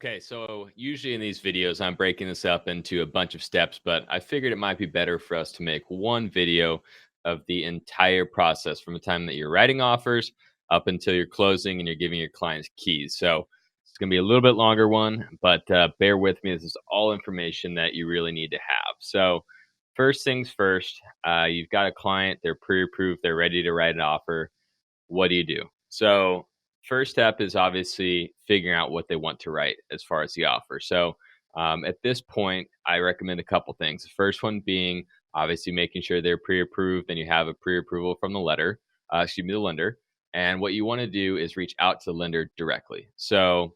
Okay, so usually in these videos, I'm breaking this up into a bunch of steps, but I figured it might be better for us to make one video of the entire process from the time that you're writing offers up until you're closing and you're giving your clients keys. So it's going to be a little bit longer one, but bear with me. This is all information that you really need to have. So, first things first, you've got a client, they're pre approved, they're ready to write an offer. What do you do? So, first step is obviously figuring out what they want to write as far as the offer. So, at this point, I recommend a couple things. The first one being obviously making sure they're pre-approved and you have a pre-approval from the the lender. And what you want to do is reach out to the lender directly. So,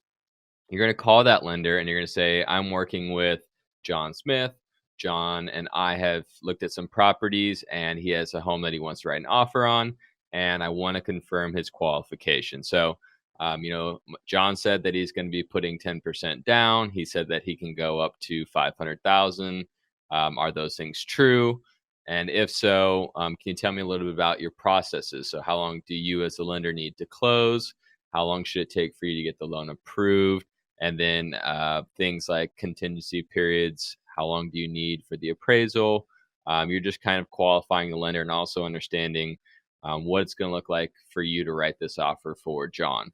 you're going to call that lender and you're going to say, I'm working with John Smith. John and I have looked at some properties and he has a home that he wants to write an offer on. And I want to confirm his qualification. So, John said that he's going to be putting 10% down. He said that he can go up to 500,000. Are those things true? And if so, can you tell me a little bit about your processes? So, how long do you as the lender need to close? How long should it take for you to get the loan approved? And then things like contingency periods. How long do you need for the appraisal? You're just kind of qualifying the lender and also understanding what it's going to look like for you to write this offer for John.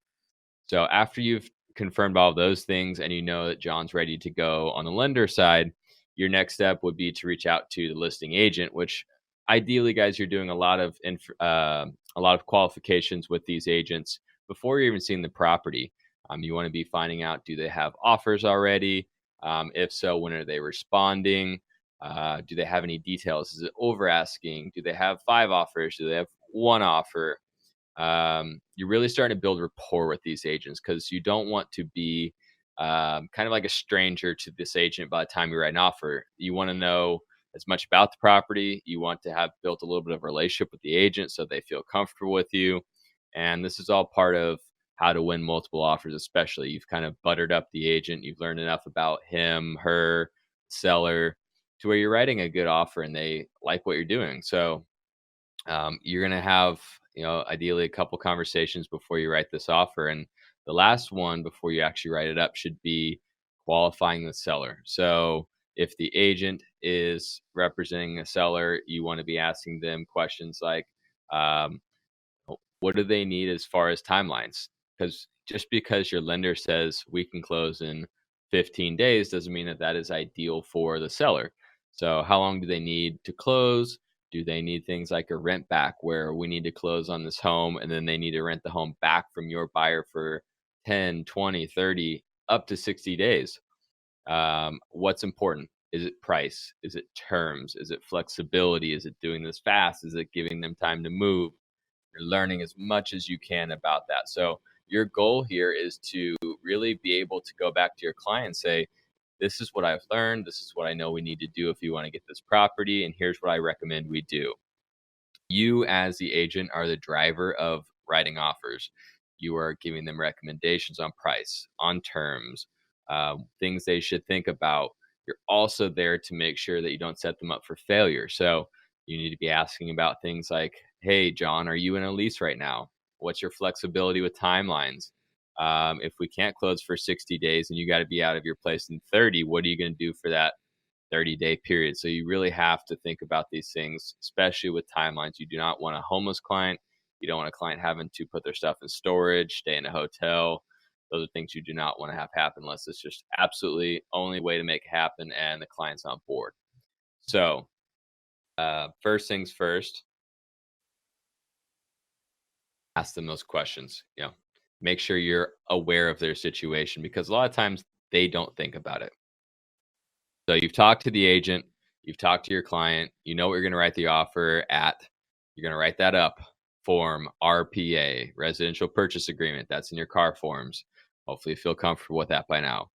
So after you've confirmed all of those things and you know that John's ready to go on the lender side, your next step would be to reach out to the listing agent, which ideally, guys, you're doing a lot of qualifications with these agents before you're even seeing the property. You want to be finding out, do they have offers already? If so, when are they responding? Do they have any details? Is it over asking? Do they have 5 offers? Do they have 1 offer? You're really starting to build rapport with these agents because you don't want to be kind of like a stranger to this agent by the time you write an offer. You want to know as much about the property. You want to have built a little bit of a relationship with the agent so they feel comfortable with you. And this is all part of how to win multiple offers, especially. You've kind of buttered up the agent. You've learned enough about him, her, seller, to where you're writing a good offer and they like what you're doing. So you're going to have, ideally a couple conversations before you write this offer. And the last one before you actually write it up should be qualifying the seller. So if the agent is representing a seller, you want to be asking them questions like, um, what do they need as far as timelines? Because just because your lender says we can close in 15 days doesn't mean that that is ideal for the seller. So, how long do they need to close? Do they need things like a rent back where we need to close on this home and then they need to rent the home back from your buyer for 10, 20, 30, up to 60 days? What's important? Is it price? Is it terms? Is it flexibility? Is it doing this fast? Is it giving them time to move? You're learning as much as you can about that. So your goal here is to really be able to go back to your client and say, this is what I've learned. This is what I know we need to do if you want to get this property. And here's what I recommend we do. You, as the agent, are the driver of writing offers. You are giving them recommendations on price, on terms, things they should think about. You're also there to make sure that you don't set them up for failure. So you need to be asking about things like, hey, John, are you in a lease right now? What's your flexibility with timelines? If we can't close for 60 days and you got to be out of your place in 30, what are you going to do for that 30-day period? So you really have to think about these things, especially with timelines. You do not want a homeless client. You don't want a client having to put their stuff in storage, stay in a hotel. Those are things you do not want to have happen unless it's just absolutely only way to make it happen and the client's on board. So first things first, ask them those questions. Make sure you're aware of their situation because a lot of times they don't think about it. So you've talked to the agent, you've talked to your client, you know what you're going to write the offer at. You're going to write that up. Form RPA, residential purchase agreement. That's in your car forms. Hopefully you feel comfortable with that by now.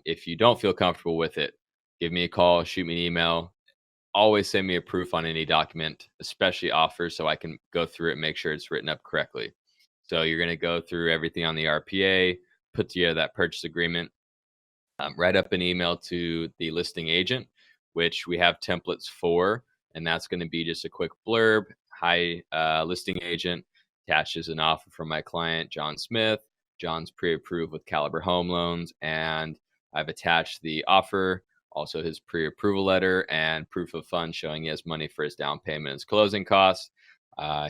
If you don't feel comfortable with it, give me a call, shoot me an email. Always send me a proof on any document, especially offers, so I can go through it and make sure it's written up correctly. So you're going to go through everything on the RPA, put together that purchase agreement, write up an email to the listing agent, which we have templates for, and that's going to be just a quick blurb. Hi, listing agent, attaches an offer from my client, John Smith. John's pre-approved with Caliber Home Loans, and I've attached the offer, also his pre-approval letter, and proof of funds showing he has money for his down payment and his closing costs.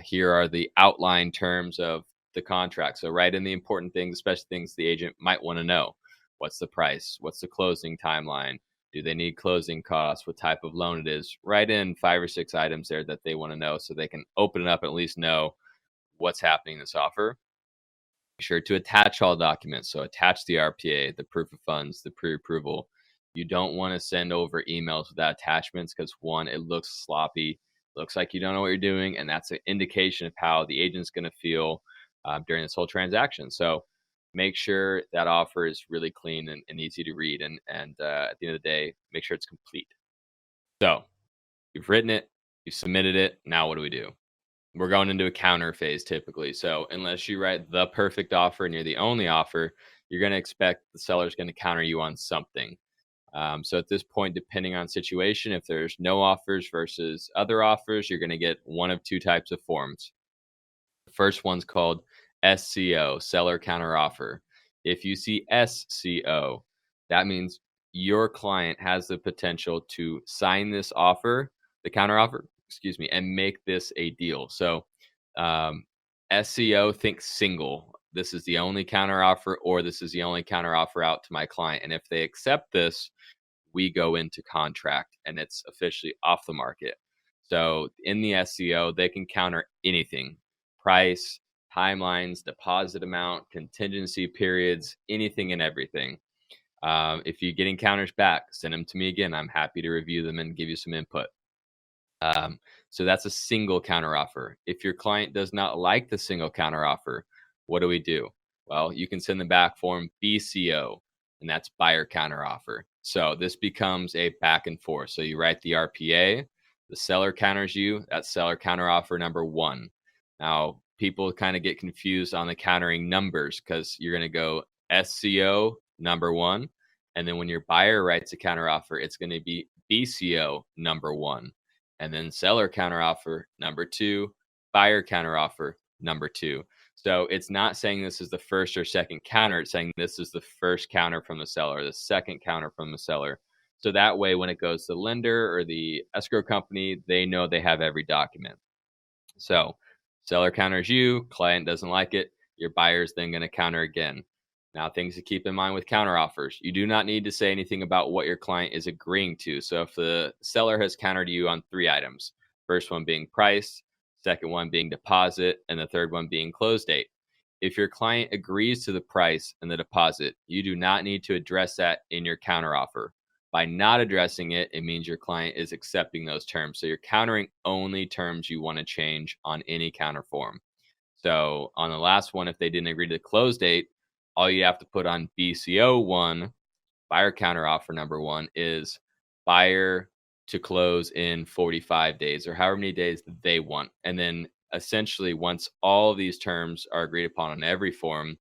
Here are the outline terms of the contract. So write in the important things, especially things the agent might want to know. What's the price? What's the closing timeline? Do they need closing costs? What type of loan it is? Write in 5 or 6 items there that they want to know so they can open it up and at least know what's happening in this offer. Be sure to attach all documents. So attach the RPA, the proof of funds, the pre-approval. You don't want to send over emails without attachments because one, it looks sloppy, looks like you don't know what you're doing, and that's an indication of how the agent's going to feel during this whole transaction. So make sure that offer is really clean and easy to read, and at the end of the day, make sure it's complete. So you've written it, you've submitted it. Now what do we do? We're going into a counter phase typically. So unless you write the perfect offer and you're the only offer, you're going to expect the seller's going to counter you on something. So at this point, depending on situation, if there's no offers versus other offers, you're going to get one of 2 types of forms. The first one's called SCO, seller counter offer. If you see SCO, that means your client has the potential to sign this offer, the counter offer, excuse me, and make this a deal. So SCO, think single. This is the only counter offer, or this is the only counter offer out to my client. And if they accept this, we go into contract and it's officially off the market. So in the SCO, they can counter anything: price, timelines, deposit amount, contingency periods, anything and everything. If you're getting counters back, send them to me again. I'm happy to review them and give you some input. So that's a single counter offer. If your client does not like the single counter offer, what do we do? Well, you can send them back form BCO, and that's buyer counter offer. So this becomes a back and forth. So you write the RPA, the seller counters you, that's seller counter offer number 1. Now, people kind of get confused on the countering numbers because you're going to go SCO number 1, and then when your buyer writes a counter offer, it's going to be BCO number 1. And then seller counteroffer number 2, buyer counteroffer number 2. So it's not saying this is the first or second counter. It's saying this is the first counter from the seller, the second counter from the seller. So that way, when it goes to the lender or the escrow company, they know they have every document. So seller counters you, client doesn't like it, your buyer's then going to counter again. Now, things to keep in mind with counteroffers: you do not need to say anything about what your client is agreeing to. So if the seller has countered you on 3 items, first one being price, second one being deposit, and the third one being close date, if your client agrees to the price and the deposit, you do not need to address that in your counteroffer. By not addressing it, it means your client is accepting those terms. So you're countering only terms you want to change on any counter form. So on the last one, if they didn't agree to the close date, all you have to put on BCO1, buyer counter offer number 1, is buyer to close in 45 days or however many days that they want. And then essentially, once all of these terms are agreed upon on every form,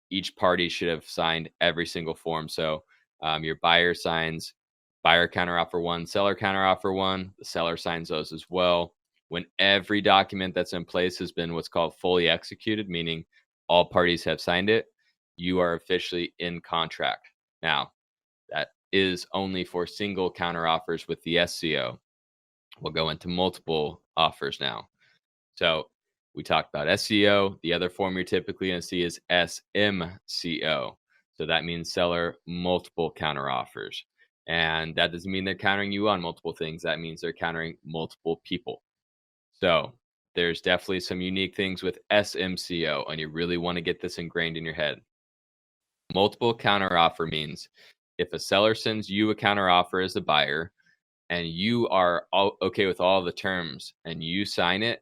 each party should have signed every single form. So your buyer signs buyer counter offer 1, seller counter offer 1, the seller signs those as well. When every document that's in place has been what's called fully executed, meaning all parties have signed it, you are officially in contract. Now, that is only for single counter offers with the SCO. We'll go into multiple offers now. So we talked about SCO. The other form you're typically going to see is SMCO. So that means seller multiple counter offers. And that doesn't mean they're countering you on multiple things. That means they're countering multiple people. So there's definitely some unique things with SMCO, and you really want to get this ingrained in your head. Multiple counter offer means if a seller sends you a counter offer as a buyer and you are okay with all the terms and you sign it,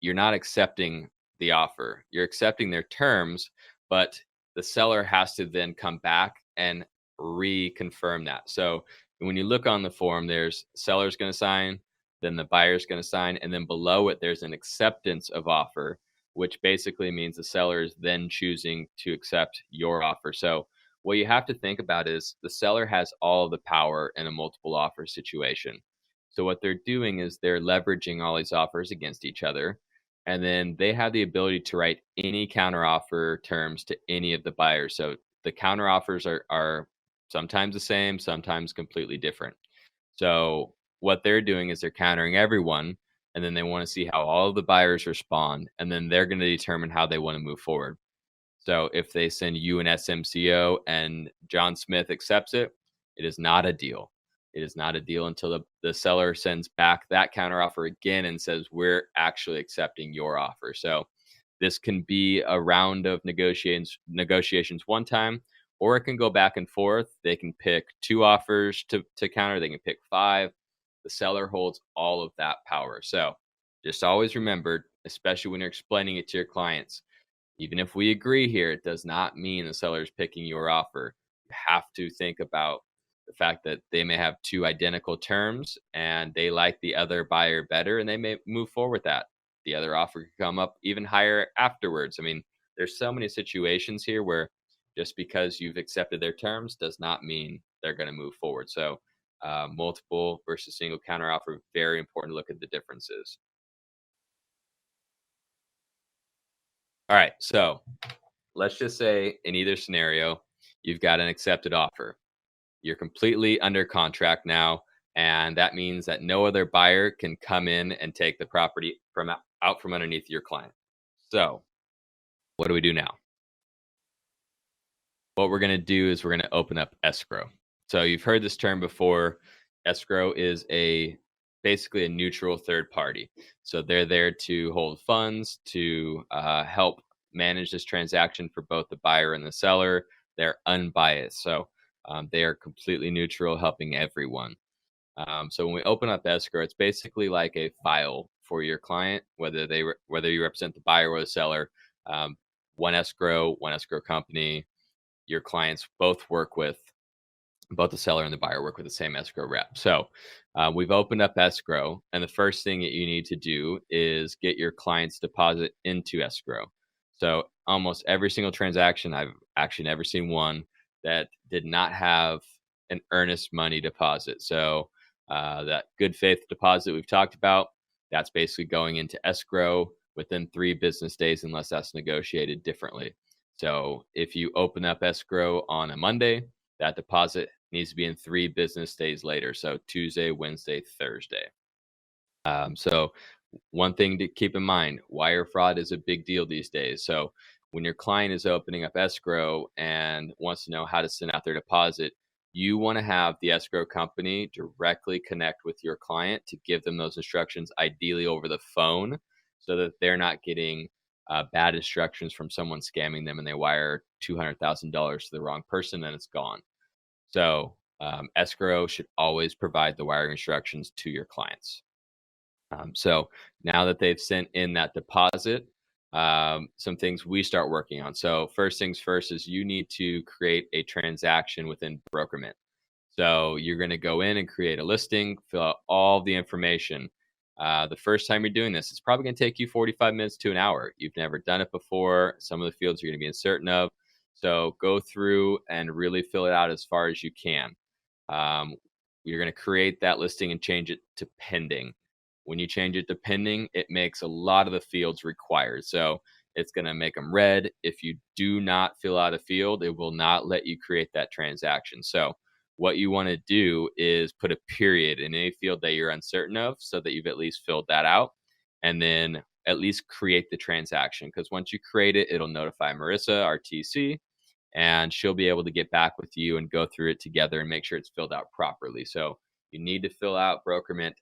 you're not accepting the offer. You're accepting their terms, but the seller has to then come back and reconfirm that. So when you look on the form, there's seller's going to sign, then the buyer's going to sign, and then below it, there's an acceptance of offer, which basically means the seller is then choosing to accept your offer. So what you have to think about is the seller has all of the power in a multiple offer situation. So what they're doing is they're leveraging all these offers against each other. And then they have the ability to write any counteroffer terms to any of the buyers. So the counteroffers are sometimes the same, sometimes completely different. So what they're doing is they're countering everyone, and then they want to see how all of the buyers respond, and then they're going to determine how they want to move forward. So if they send you an SMCO and John Smith accepts it, it is not a deal. It is not a deal until the seller sends back that counteroffer again and says, we're actually accepting your offer. So this can be a round of negotiations one time, or it can go back and forth. They can pick two offers to counter, they can pick five. The seller holds all of that power. So just always remember, especially when you're explaining it to your clients, even if we agree here, it does not mean the seller is picking your offer. You have to think about the fact that they may have two identical terms and they like the other buyer better and they may move forward with that. The other offer could come up even higher afterwards. I mean, there's so many situations here where just because you've accepted their terms does not mean they're going to move forward. So, multiple versus single counter offer, very important to look at the differences. All right. So, let's just say in either scenario, you've got an accepted offer. You're completely under contract now, and that means that no other buyer can come in and take the property from out from underneath your client. So, what do we do now? What we're going to do is we're going to open up escrow. So, you've heard this term before. Escrow is a basically a neutral third party. So, they're there to hold funds to help manage this transaction for both the buyer and the seller. They're unbiased. So, they are completely neutral, helping everyone. So when we open up escrow, it's basically like a file for your client, whether you represent the buyer or the seller. Um, one escrow company. Your clients both the seller and the buyer work with the same escrow rep. So we've opened up escrow, and the first thing that you need to do is get your client's deposit into escrow. So almost every single transaction, I've actually never seen one that did not have an earnest money deposit. So that good faith deposit we've talked about, that's basically going into escrow within 3 business days, unless that's negotiated differently. So if you open up escrow on a Monday, that deposit needs to be in 3 business days later. So Tuesday, Wednesday, Thursday. So one thing to keep in mind, wire fraud is a big deal these days. So when your client is opening up escrow and wants to know how to send out their deposit, you want to have the escrow company directly connect with your client to give them those instructions, ideally over the phone, so that they're not getting bad instructions from someone scamming them and they wire $200,000 to the wrong person and it's gone. So escrow should always provide the wiring instructions to your clients. So now that they've sent in that deposit, some things we start working on. So first things first is you need to create a transaction within Brokerment. So you're going to go in and create a listing, fill out all the information. The first time you're doing this, it's probably going to take you 45 minutes to an hour. You've never done it before. Some of the fields you're going to be uncertain of. So go through and really fill it out as far as you can. Um, you're going to create that listing and change it to pending. When you change it to pending, it makes a lot of the fields required. So it's going to make them red. If you do not fill out a field, it will not let you create that transaction. So what you want to do is put a period in any field that you're uncertain of so that you've at least filled that out, and then at least create the transaction, because once you create it, it'll notify Marissa, our TC, and she'll be able to get back with you and go through it together and make sure it's filled out properly. So you need to fill out Brokerment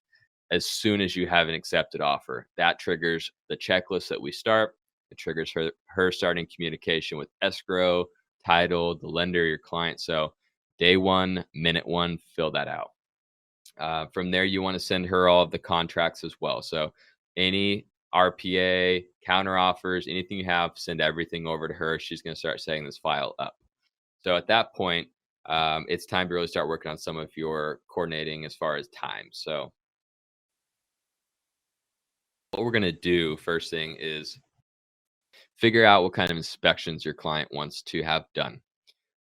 as soon as you have an accepted offer. That triggers the checklist that we start. It triggers her starting communication with escrow, title, the lender, your client. So day one, minute one, fill that out. From there, you want to send her all of the contracts as well. So any RPA, counter offers, anything you have, send everything over to her. She's going to start setting this file up. So at that point, it's time to really start working on some of your coordinating as far as time. So what we're going to do first thing is figure out what kind of inspections your client wants to have done.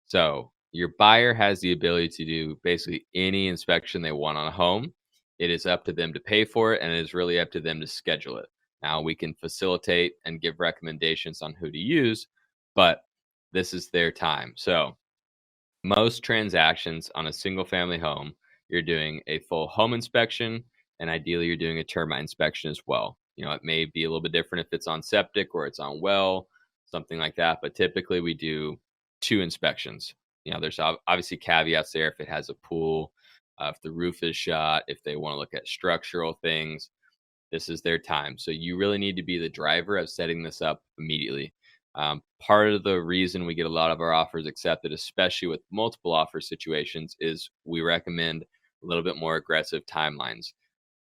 So your buyer has the ability to do basically any inspection they want on a home. It is up to them to pay for it, and it is really up to them to schedule it. Now we can facilitate and give recommendations on who to use, but this is their time. So most transactions on a single family home, you're doing a full home inspection, and ideally you're doing a termite inspection as well. It may be a little bit different if it's on septic or it's on well, something like that, but typically we do two inspections. There's obviously caveats there if it has a pool, if the roof is shot, if they want to look at structural things. This is their time. So you really need to be the driver of setting this up immediately. Part of the reason we get a lot of our offers accepted, especially with multiple offer situations, is we recommend a little bit more aggressive timelines.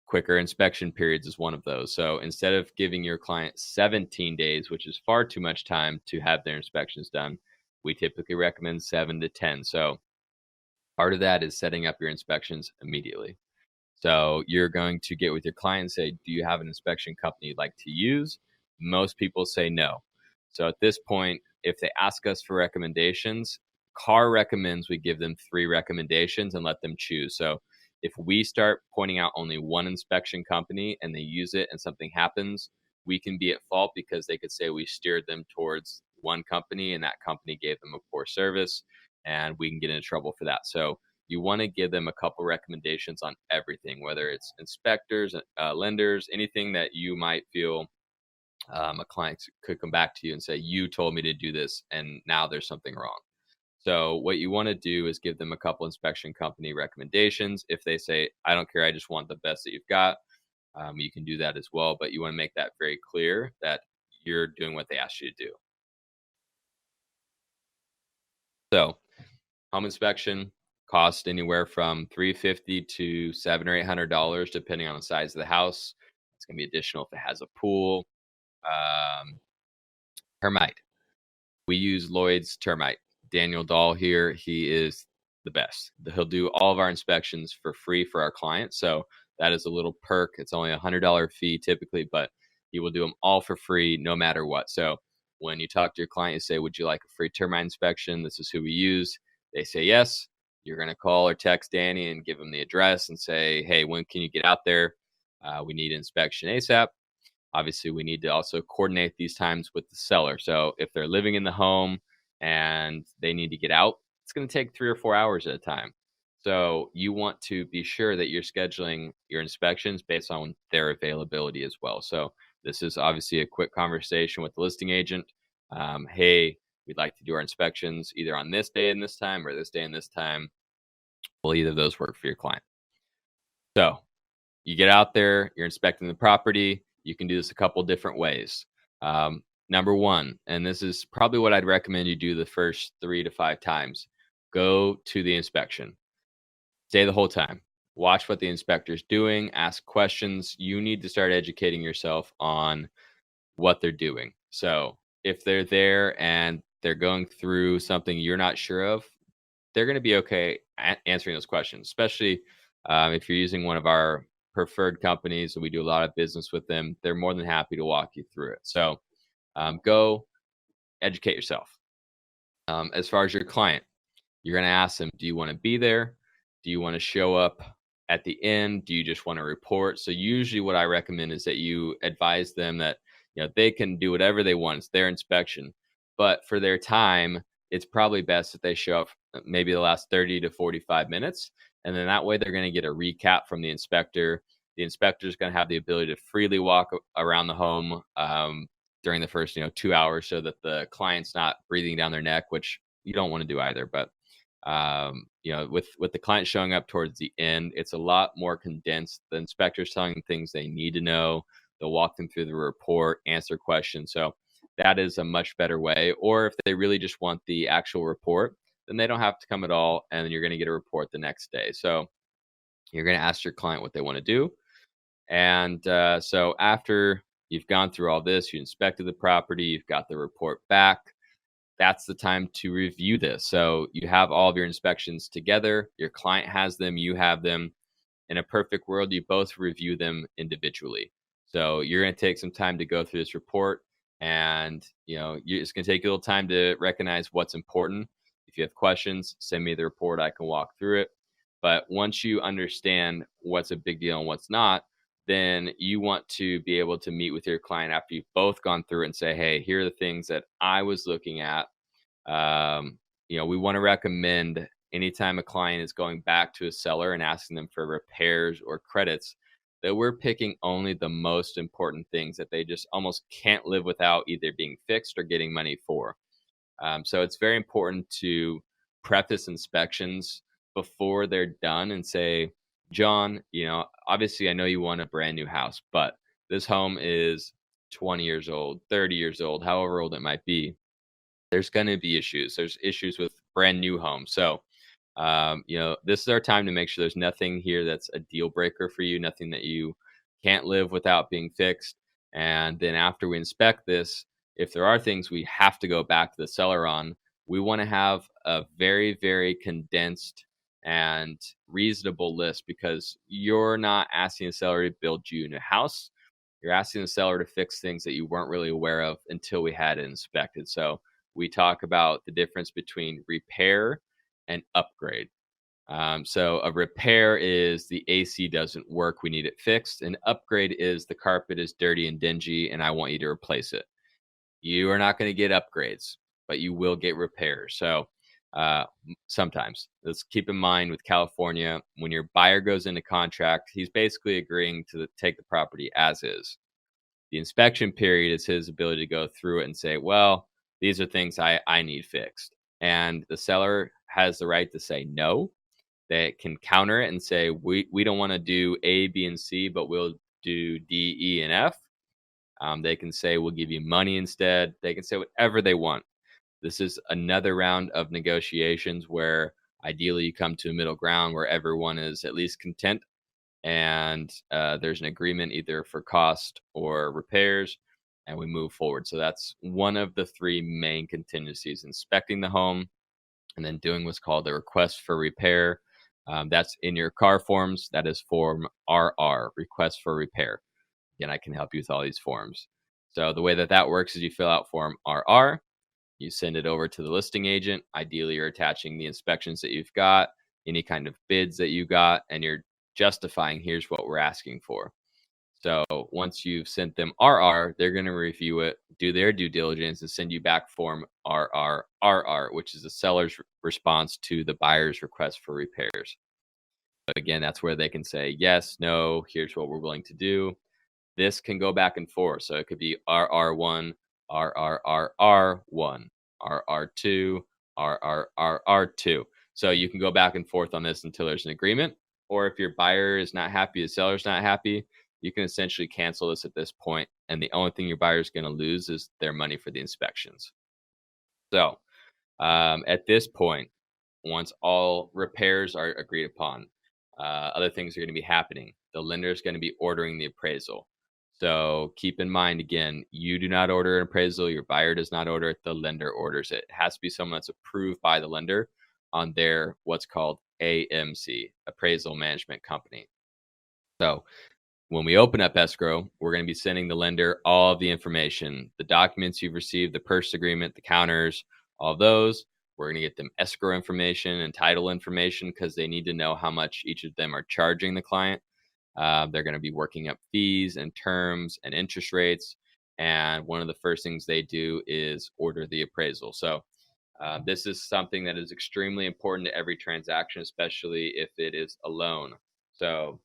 Quicker inspection periods is one of those. So instead of giving your client 17 days, which is far too much time to have their inspections done, we typically recommend 7 to 10. So part of that is setting up your inspections immediately. So you're going to get with your client and say, do you have an inspection company you'd like to use? Most people say no. So at this point, if they ask us for recommendations, CAR recommends we give them 3 recommendations and let them choose. So if we start pointing out only one inspection company and they use it and something happens, we can be at fault because they could say we steered them towards one company and that company gave them a poor service, and we can get into trouble for that. So you want to give them a couple recommendations on everything, whether it's inspectors, lenders, anything that you might feel a client could come back to you and say, you told me to do this and now there's something wrong. So what you want to do is give them a couple inspection company recommendations. If they say, I don't care, I just want the best that you've got, you can do that as well. But you want to make that very clear that you're doing what they asked you to do. So home inspection cost anywhere from $350 to $700 or $800, depending on the size of the house. It's going to be additional if it has a pool. Um, Termite. We use Lloyd's Termite. Daniel Dahl here, he is the best. He'll do all of our inspections for free for our clients. So that is a little perk. It's only $100 fee typically, but he will do them all for free no matter what. So when you talk to your client, you say, would you like a free termite inspection? This is who we use. They say yes. You're going to call or text Danny and give him the address and say, hey, when can you get out there? We need inspection ASAP. Obviously, we need to also coordinate these times with the seller. So if they're living in the home and they need to get out, it's going to take 3 or 4 hours at a time. So you want to be sure that you're scheduling your inspections based on their availability as well. So this is obviously a quick conversation with the listing agent. Hey, we'd like to do our inspections either on this day and this time or this day and this time. Will either of those work for your client? So you get out there, you're inspecting the property. You can do this a couple different ways. Number one, and this is probably what I'd recommend you do the first 3 to 5 times, go to the inspection. Stay the whole time. Watch what the inspector's doing. Ask questions. You need to start educating yourself on what they're doing. So if they're there and they're going through something you're not sure of, they're going to be okay answering those questions, especially if you're using one of our preferred companies and we do a lot of business with them. They're more than happy to walk you through it. So go educate yourself. As far as your client, you're going to ask them, do you want to be there? Do you want to show up at the end? Do you just want to report? So usually what I recommend is that you advise them that they can do whatever they want. It's their inspection. But for their time, it's probably best if they show up maybe the last 30 to 45 minutes. And then that way they're going to get a recap from the inspector. The inspector is going to have the ability to freely walk around the home during the first 2 hours so that the client's not breathing down their neck, which you don't want to do either. But with the client showing up towards the end, it's a lot more condensed. The inspector's telling them things they need to know. They'll walk them through the report, answer questions. So that is a much better way. Or if they really just want the actual report, then they don't have to come at all, and then you're going to get a report the next day. So you're going to ask your client what they want to do. And so after you've gone through all this, you inspected the property, you've got the report back, that's the time to review this. So you have all of your inspections together, your client has them, you have them. In a perfect world, you both review them individually. So you're going to take some time to go through this report, and it's going to take you a little time to recognize what's important. If you have questions, send me the report. I can walk through it. But once you understand what's a big deal and what's not, then you want to be able to meet with your client after you've both gone through it and say, hey, here are the things that I was looking at. We want to recommend anytime a client is going back to a seller and asking them for repairs or credits, that we're picking only the most important things that they just almost can't live without either being fixed or getting money for. So it's very important to preface inspections before they're done and say, John, obviously I know you want a brand new house, but this home is 20 years old, 30 years old, however old it might be. There's going to be issues. There's issues with brand new homes. So, this is our time to make sure there's nothing here that's a deal breaker for you, nothing that you can't live without being fixed. And then after we inspect this, if there are things we have to go back to the seller on, we want to have a very, very condensed and reasonable list, because you're not asking the seller to build you a new house. You're asking the seller to fix things that you weren't really aware of until we had it inspected. So we talk about the difference between repair and upgrade. So a repair is the AC doesn't work, we need it fixed. An upgrade is the carpet is dirty and dingy, and I want you to replace it. You are not going to get upgrades, but you will get repairs. So sometimes let's keep in mind with California, when your buyer goes into contract, he's basically agreeing to take the property as is. The inspection period is his ability to go through it and say, well, these are things I need fixed. And the seller has the right to say no. They can counter it and say, we don't want to do A, B, and C, but we'll do D, E, and F. They can say, we'll give you money instead. They can say whatever they want. This is another round of negotiations where ideally you come to a middle ground where everyone is at least content, and there's an agreement either for cost or repairs, and we move forward. So that's one of the three main contingencies: inspecting the home, and then doing what's called a request for repair. That's in your car forms. That is form RR, request for repair. Again, I can help you with all these forms. So the way that works is you fill out form RR, you send it over to the listing agent. Ideally, you're attaching the inspections that you've got, any kind of bids that you got, and you're justifying, here's what we're asking for. So once you've sent them RR, they're going to review it, do their due diligence, and send you back form RRRR, which is the seller's response to the buyer's request for repairs. But again, that's where they can say, yes, no, here's what we're willing to do. This can go back and forth. So it could be RR1, RRRR1, RR2, RRRR2. So you can go back and forth on this until there's an agreement. Or if your buyer is not happy, the seller's not happy, you can essentially cancel this at this point, and the only thing your buyer is going to lose is their money for the inspections. So at this point, once all repairs are agreed upon, other things are going to be happening. The lender is going to be ordering the appraisal. So keep in mind, again, you do not order an appraisal. Your buyer does not order it. The lender orders it. It has to be someone that's approved by the lender on their what's called AMC, Appraisal Management Company. So when we open up escrow, we're going to be sending the lender all of the information, the documents you've received, the purchase agreement, the counters, all of those. We're going to get them escrow information and title information, because they need to know how much each of them are charging the client. They're going to be working up fees and terms and interest rates. And one of the first things they do is order the appraisal. So this is something that is extremely important to every transaction, especially if it is a loan. So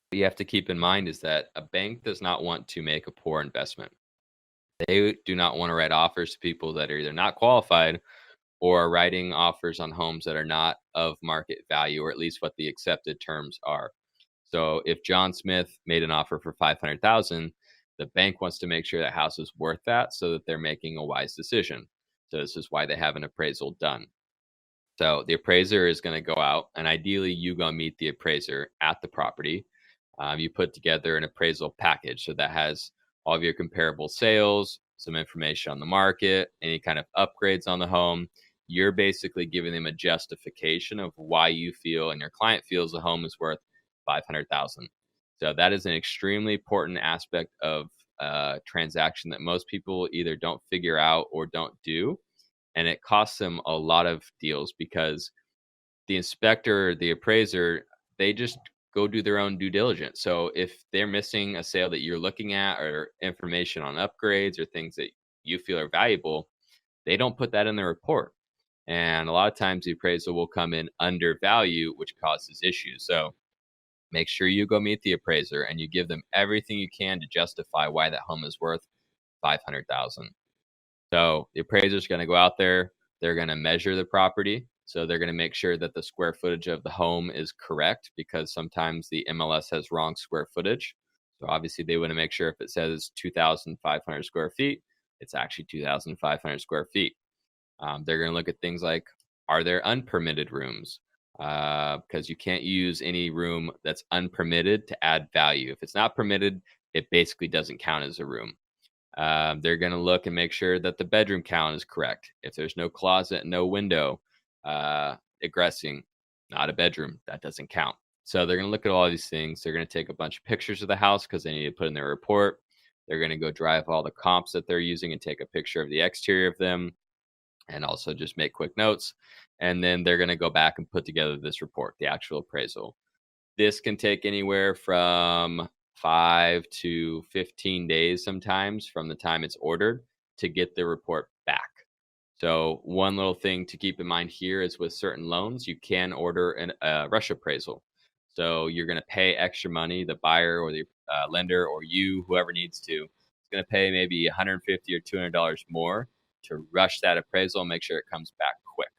what you have to keep in mind is that a bank does not want to make a poor investment. They do not want to write offers to people that are either not qualified or are writing offers on homes that are not of market value, or at least what the accepted terms are. So if John Smith made an offer for 500,000, the bank wants to make sure that house is worth that, so that they're making a wise decision. So this is why they have an appraisal done. So the appraiser is going to go out, and ideally you go meet the appraiser at the property. You put together an appraisal package. So that has all of your comparable sales, some information on the market, any kind of upgrades on the home. You're basically giving them a justification of why you feel and your client feels the home is worth 500,000. So that is an extremely important aspect of a transaction that most people either don't figure out or don't do. And it costs them a lot of deals, because the inspector, the appraiser, they just go do their own due diligence. So if they're missing a sale that you're looking at or information on upgrades or things that you feel are valuable, they don't put that in their report. And a lot of times the appraisal will come in under value, which causes issues. So make sure you go meet the appraiser and you give them everything you can to justify why that home is worth 500,000. So the appraiser is going to go out there, they're going to measure the property. So they're going to make sure that the square footage of the home is correct because sometimes the MLS has wrong square footage. So obviously they want to make sure if it says 2,500 square feet, it's actually 2,500 square feet. They're going to look at things like, are there unpermitted rooms? Because you can't use any room that's unpermitted to add value. If it's not permitted, it basically doesn't count as a room. They're going to look and make sure that the bedroom count is correct. If there's no closet, no window, egressing, not a bedroom, that doesn't count. So they're going to look at all these things. They're going to take a bunch of pictures of the house because they need to put in their report. They're going to go drive all the comps that they're using and take a picture of the exterior of them and also just make quick notes. And then they're going to go back and put together this report, the actual appraisal. This can take anywhere from 5 to 15 days sometimes from the time it's ordered to get the report back. So one little thing to keep in mind here is with certain loans, you can order a rush appraisal. So you're going to pay extra money, the buyer or the lender or you, whoever needs to, is going to pay maybe $150 or $200 more to rush that appraisal and make sure it comes back quick.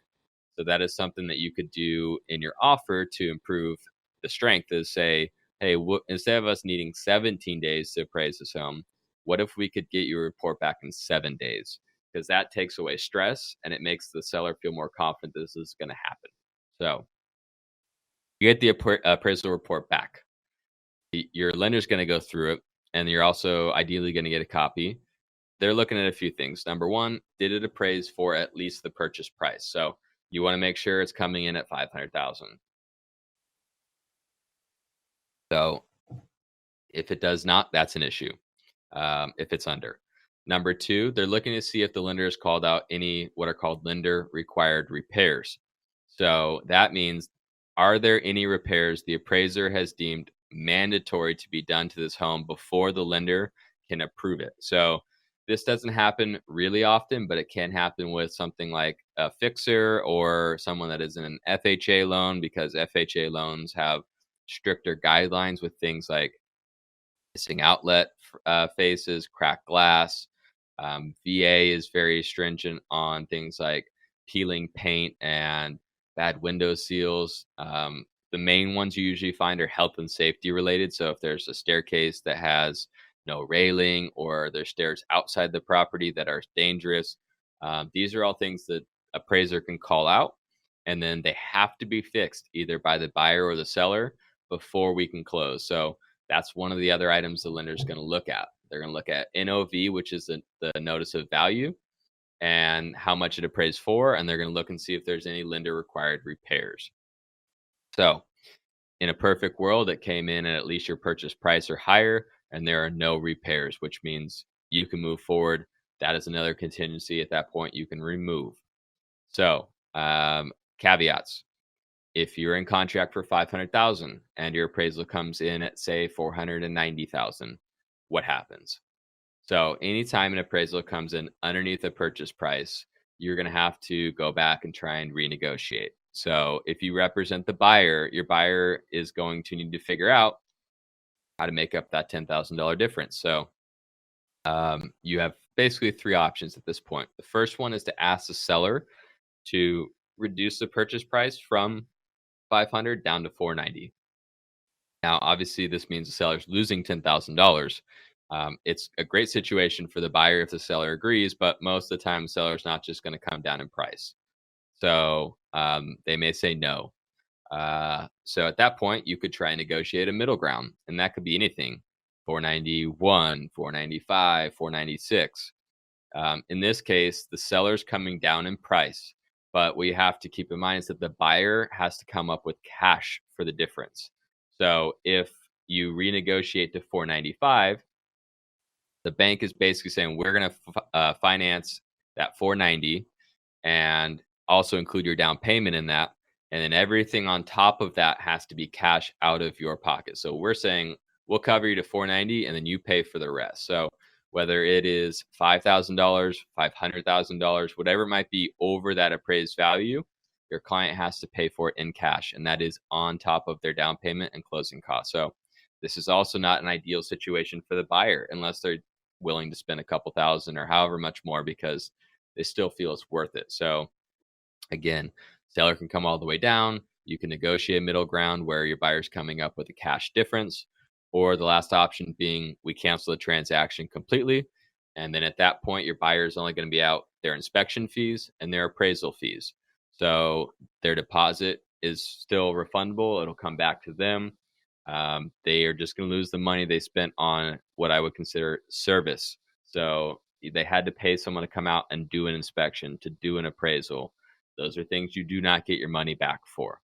So that is something that you could do in your offer to improve the strength is say, hey, instead of us needing 17 days to appraise this home, what if we could get your report back in 7 days? Because that takes away stress and it makes the seller feel more confident this is going to happen. So you get the appraisal report back. Your lender's going to go through it, and you're also ideally going to get a copy. They're looking at a few things. Number one, did it appraise for at least the purchase price? So you want to make sure it's coming in at 500,000. So if it does not, that's an issue. If it's under. Number two, they're looking to see if the lender has called out any what are called lender required repairs. So that means, are there any repairs the appraiser has deemed mandatory to be done to this home before the lender can approve it? So this doesn't happen really often, but it can happen with something like a fixer or someone that is in an FHA loan because FHA loans have stricter guidelines with things like missing outlet faces, cracked glass. VA is very stringent on things like peeling paint and bad window seals. The main ones you usually find are health and safety related. So if there's a staircase that has no railing or there's stairs outside the property that are dangerous, these are all things that appraiser can call out. And then they have to be fixed either by the buyer or the seller before we can close. So that's one of the other items the lender is going to look at. They're going to look at NOV, which is the notice of value, and how much it appraised for. And they're going to look and see if there's any lender required repairs. So in a perfect world, it came in at least your purchase price or higher, and there are no repairs, which means you can move forward. That is another contingency at that point you can remove. So caveats. If you're in contract for 500,000 and your appraisal comes in at say 490,000, what happens? So anytime an appraisal comes in underneath the purchase price, you're going to have to go back and try and renegotiate. So if you represent the buyer, your buyer is going to need to figure out how to make up that $10,000 difference. So you have basically three options at this point. The first one is to ask the seller to reduce the purchase price from 500 down to 490. Now, obviously, this means the seller's losing $10,000. It's a great situation for the buyer if the seller agrees, but most of the time, the seller's not just going to come down in price. So they may say no. So at that point, you could try and negotiate a middle ground, and that could be anything: 491, 495, 496. In this case, the seller's coming down in price. But what you have to keep in mind is that the buyer has to come up with cash for the difference. So if you renegotiate to 495, the bank is basically saying we're going to finance that 490 and also include your down payment in that. And then everything on top of that has to be cash out of your pocket. So we're saying we'll cover you to 490 and then you pay for the rest. So whether it is $5,000, $500,000, whatever it might be over that appraised value, your client has to pay for it in cash, and that is on top of their down payment and closing costs. So this is also not an ideal situation for the buyer unless they're willing to spend a couple thousand or however much more because they still feel it's worth it. So again, seller can come all the way down. You can negotiate middle ground where your buyer's coming up with a cash difference, or the last option being we cancel the transaction completely. And then at that point, your buyer is only going to be out their inspection fees and their appraisal fees. So their deposit is still refundable. It'll come back to them. They are just going to lose the money they spent on what I would consider service. So they had to pay someone to come out and do an inspection, to do an appraisal. Those are things you do not get your money back for.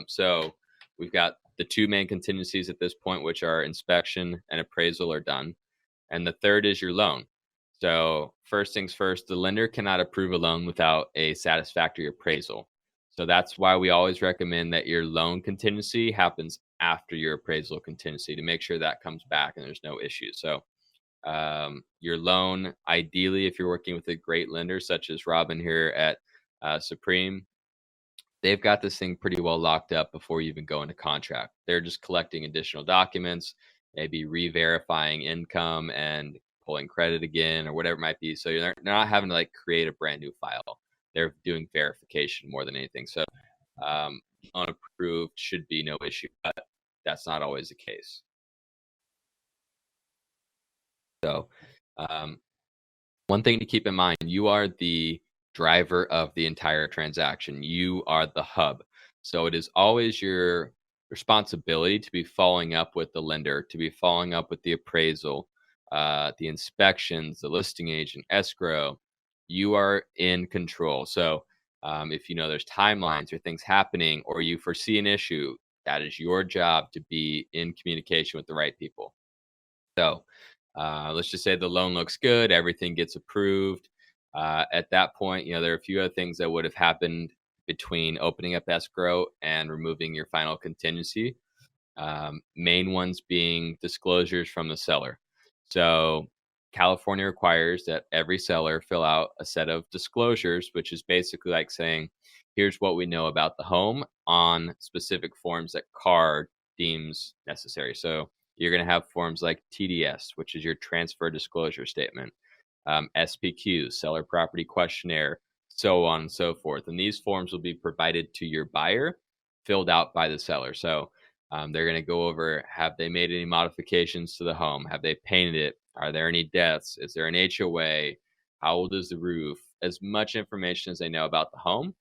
So we've got the two main contingencies at this point, which are inspection and appraisal are done. And the third is your loan. So first things first, the lender cannot approve a loan without a satisfactory appraisal. So that's why we always recommend that your loan contingency happens after your appraisal contingency to make sure that comes back and there's no issues. So your loan, ideally, if you're working with a great lender such as Robin here at Supreme, they've got this thing pretty well locked up before you even go into contract. They're just collecting additional documents, maybe re-verifying income and pulling credit again or whatever it might be. So they're not having to like create a brand new file. They're doing verification more than anything. So unapproved should be no issue, but that's not always the case. So one thing to keep in mind, you are the driver of the entire transaction. You are the hub. So it is always your responsibility to be following up with the lender, to be following up with the appraisal, the inspections, the listing agent, escrow. You are in control. So if you know there's timelines or things happening or you foresee an issue, that is your job to be in communication with the right people. So let's just say the loan looks good, everything gets approved. At that point, there are a few other things that would have happened between opening up escrow and removing your final contingency. Main ones being disclosures from the seller. So California requires that every seller fill out a set of disclosures, which is basically like saying, here's what we know about the home on specific forms that CAR deems necessary. So you're going to have forms like TDS, which is your transfer disclosure statement, SPQ, seller property questionnaire, so on and so forth. And these forms will be provided to your buyer, filled out by the seller. So they're going to go over, have they made any modifications to the home? Have they painted it? Are there any deaths? Is there an HOA? How old is the roof? As much information as they know about the home.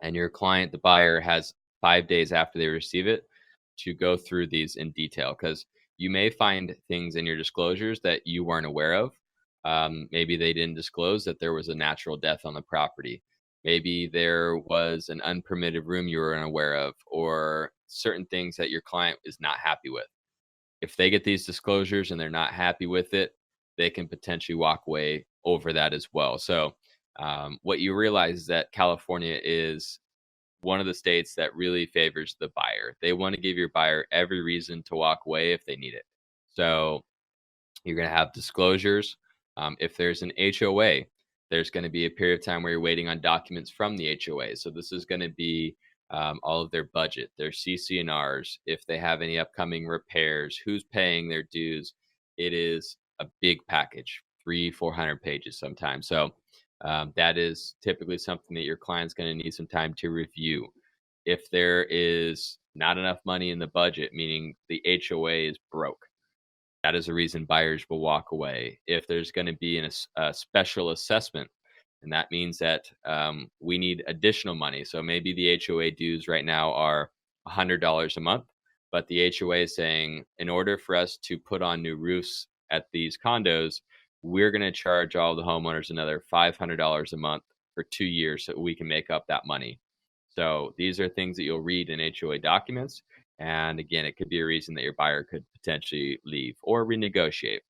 And your client, the buyer, has 5 days after they receive it to go through these in detail because you may find things in your disclosures that you weren't aware of. Maybe they didn't disclose that there was a natural death on the property. Maybe there was an unpermitted room you were unaware of, or certain things that your client is not happy with. If they get these disclosures and they're not happy with it, they can potentially walk away over that as well. So, what you realize is that California is one of the states that really favors the buyer. They want to give your buyer every reason to walk away if they need it. So, you're going to have disclosures. If there's an HOA, there's going to be a period of time where you're waiting on documents from the HOA. So this is going to be all of their budget, their CC&Rs, if they have any upcoming repairs, who's paying their dues. It is a big package, 300-400 pages sometimes. So that is typically something that your client's going to need some time to review. If there is not enough money in the budget, meaning the HOA is broke, that is a reason buyers will walk away. If there's going to be a special assessment, and that means that we need additional money. So maybe the HOA dues right now are $100 a month, but the HOA is saying in order for us to put on new roofs at these condos, we're going to charge all the homeowners another $500 a month for 2 years so we can make up that money. So these are things that you'll read in HOA documents. And again, it could be a reason that your buyer could potentially leave or renegotiate.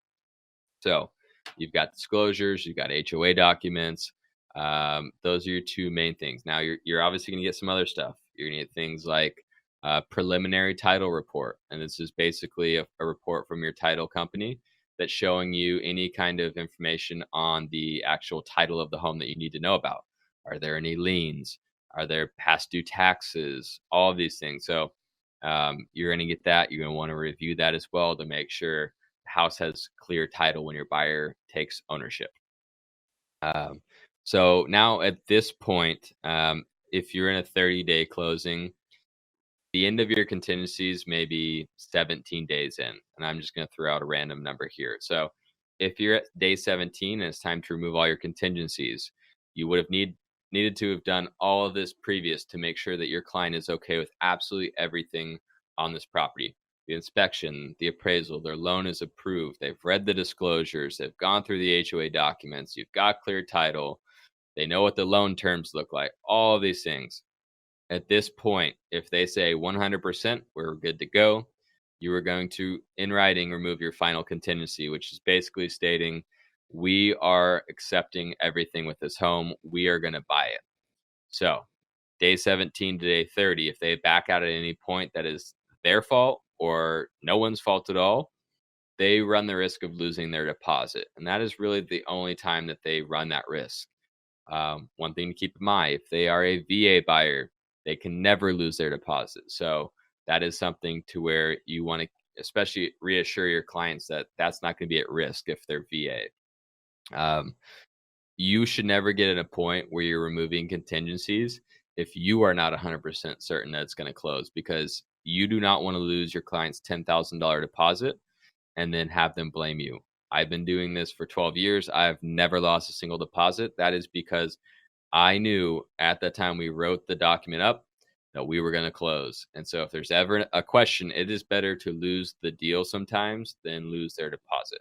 So you've got disclosures, you've got HOA documents. Those are your two main things. Now you're obviously going to get some other stuff. You're going to get things like preliminary title report, and this is basically a report from your title company that's showing you any kind of information on the actual title of the home that you need to know about. Are there any liens? Are there past due taxes? All of these things. So you're going to get that. You're going to want to review that as well to make sure the house has clear title when your buyer takes ownership. Um, so now at this point, if you're in a 30-day closing, the end of your contingencies may be 17 days in, and I'm just going to throw out a random number here. So if you're at day 17 and it's time to remove all your contingencies, you would have needed to have done all of this previous to make sure that your client is okay with absolutely everything on this property. The inspection, the appraisal, their loan is approved. They've read the disclosures. They've gone through the HOA documents. You've got clear title. They know what the loan terms look like. All of these things. At this point, if they say 100%, we're good to go, you are going to, in writing, remove your final contingency, which is basically stating, we are accepting everything with this home. We are going to buy it. So, day 17 to day 30, if they back out at any point, that is their fault or no one's fault at all. They run the risk of losing their deposit. And that is really the only time that they run that risk. One thing to keep in mind, if they are a VA buyer, they can never lose their deposit. So that is something to where you want to especially reassure your clients that that's not going to be at risk if they're VA. You should never get at a point where you're removing contingencies if you are not 100% certain that it's going to close, because you do not want to lose your client's $10,000 deposit and then have them blame you. I've been doing this for 12 years. I've never lost a single deposit. That is because I knew at the time we wrote the document up that we were going to close. And so if there's ever a question, it is better to lose the deal sometimes than lose their deposit.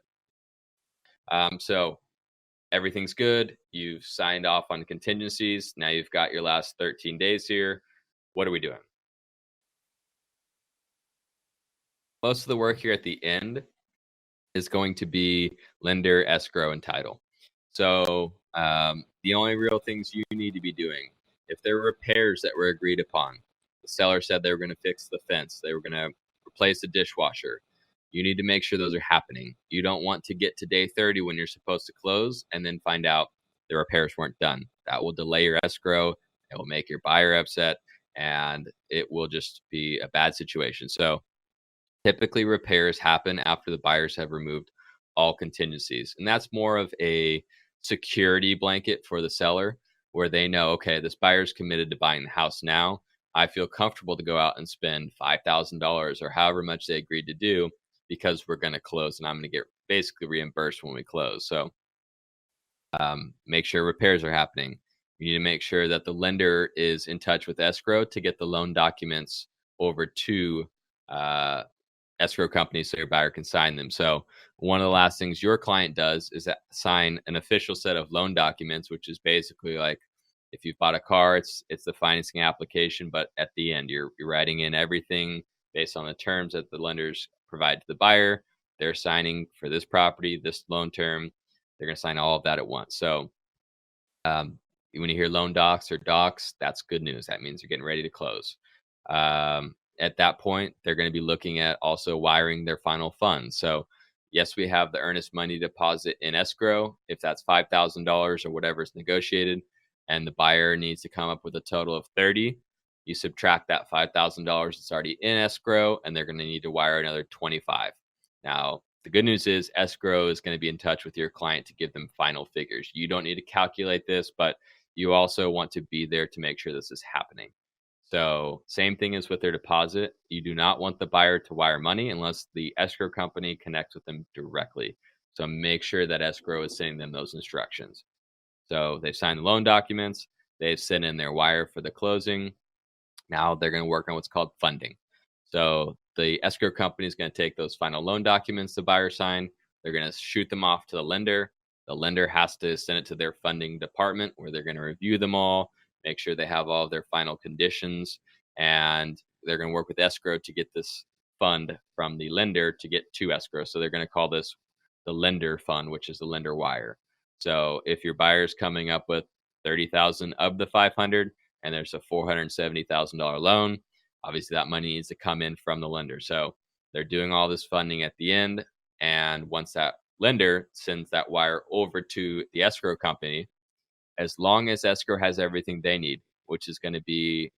So everything's good. You've signed off on contingencies. Now you've got your last 13 days here. What are we doing? Most of the work here at the end is going to be lender, escrow, and title. So the only real things you need to be doing, if there were repairs that were agreed upon, the seller said they were going to fix the fence, they were going to replace the dishwasher. You need to make sure those are happening. You don't want to get to day 30 when you're supposed to close and then find out the repairs weren't done. That will delay your escrow. It will make your buyer upset, and it will just be a bad situation. So typically, repairs happen after the buyers have removed all contingencies. And that's more of a security blanket for the seller where they know, okay, this buyer's committed to buying the house now. I feel comfortable to go out and spend $5,000 or however much they agreed to do because we're going to close and I'm going to get basically reimbursed when we close. So make sure repairs are happening. You need to make sure that the lender is in touch with escrow to get the loan documents over to escrow company so your buyer can sign them. So one of the last things your client does is sign an official set of loan documents, which is basically like if you've bought a car, it's the financing application, but at the end you're writing in everything based on the terms that the lenders provide to the buyer. They're signing for this property, this loan term. They're going to sign all of that at once. So when you hear loan docs or docs, that's good news. That means you're getting ready to close. At that point, they're going to be looking at also wiring their final funds. So, yes, we have the earnest money deposit in escrow. If that's $5,000 or whatever is negotiated, and the buyer needs to come up with a total of 30, you subtract that $5,000 that's already in escrow, and they're going to need to wire another 25. Now, the good news is escrow is going to be in touch with your client to give them final figures. You don't need to calculate this, but you also want to be there to make sure this is happening. So same thing as with their deposit. You do not want the buyer to wire money unless the escrow company connects with them directly. So make sure that escrow is sending them those instructions. So they've signed the loan documents. They've sent in their wire for the closing. Now they're going to work on what's called funding. So the escrow company is going to take those final loan documents the buyer signed. They're going to shoot them off to the lender. The lender has to send it to their funding department where they're going to review them all, make sure they have all of their final conditions, and they're going to work with escrow to get this fund from the lender to get to escrow. So they're going to call this the lender fund, which is the lender wire. So if your buyer's coming up with 30,000 of the 500, and there's a $470,000 loan. Obviously, that money needs to come in from the lender. So they're doing all this funding at the end, and once that lender sends that wire over to the escrow company, as long as escrow has everything they need, which is going to be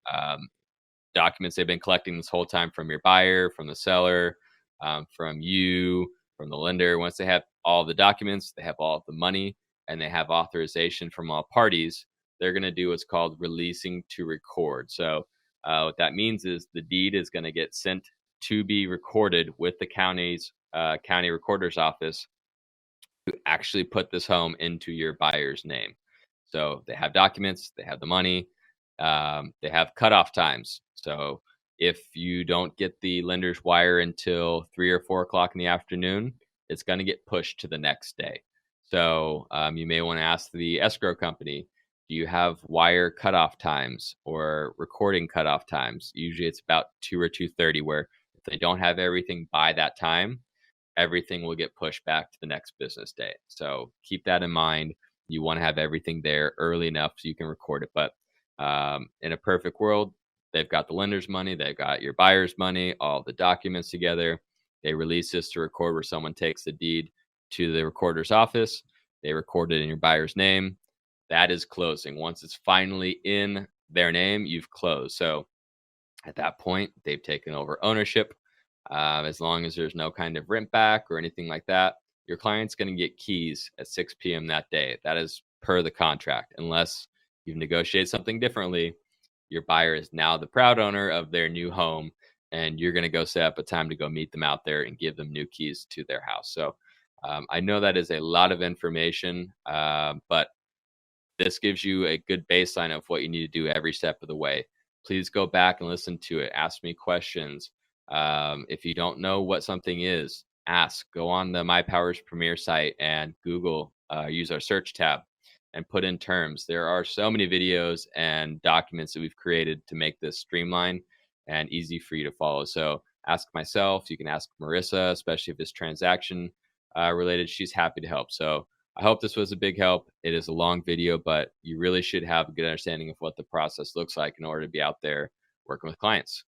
documents they've been collecting this whole time from your buyer, from the seller, from you, from the lender. Once they have all the documents, they have all the money, and they have authorization from all parties, they're going to do what's called releasing to record. So, what that means is the deed is going to get sent to be recorded with the county's county recorder's office to actually put this home into your buyer's name. So they have documents, they have the money, they have cutoff times. So if you don't get the lender's wire until 3 or 4 o'clock in the afternoon, it's going to get pushed to the next day. So you may want to ask the escrow company, do you have wire cutoff times or recording cutoff times? Usually it's about 2 or 2:30, where if they don't have everything by that time, everything will get pushed back to the next business day. So keep that in mind. You want to have everything there early enough so you can record it. But in a perfect world, they've got the lender's money, they've got your buyer's money, all the documents together. They release this to record, where someone takes the deed to the recorder's office. They record it in your buyer's name. That is closing. Once it's finally in their name, you've closed. So at that point, they've taken over ownership. As long as there's no kind of rent back or anything like that, your client's going to get keys at 6 p.m. that day. That is per the contract. Unless you've negotiated something differently, your buyer is now the proud owner of their new home, and you're going to go set up a time to go meet them out there and give them new keys to their house. So I know that is a lot of information, but this gives you a good baseline of what you need to do every step of the way. Please go back and listen to it. Ask me questions. If you don't know what something is, ask. Go on the My Powers Premier site and Google, use our search tab and put in terms. There are so many videos and documents that we've created to make this streamlined and easy for you to follow. So ask myself. You can ask Marissa, especially if it's transaction related. She's happy to help. So I hope this was a big help. It is a long video, but you really should have a good understanding of what the process looks like in order to be out there working with clients.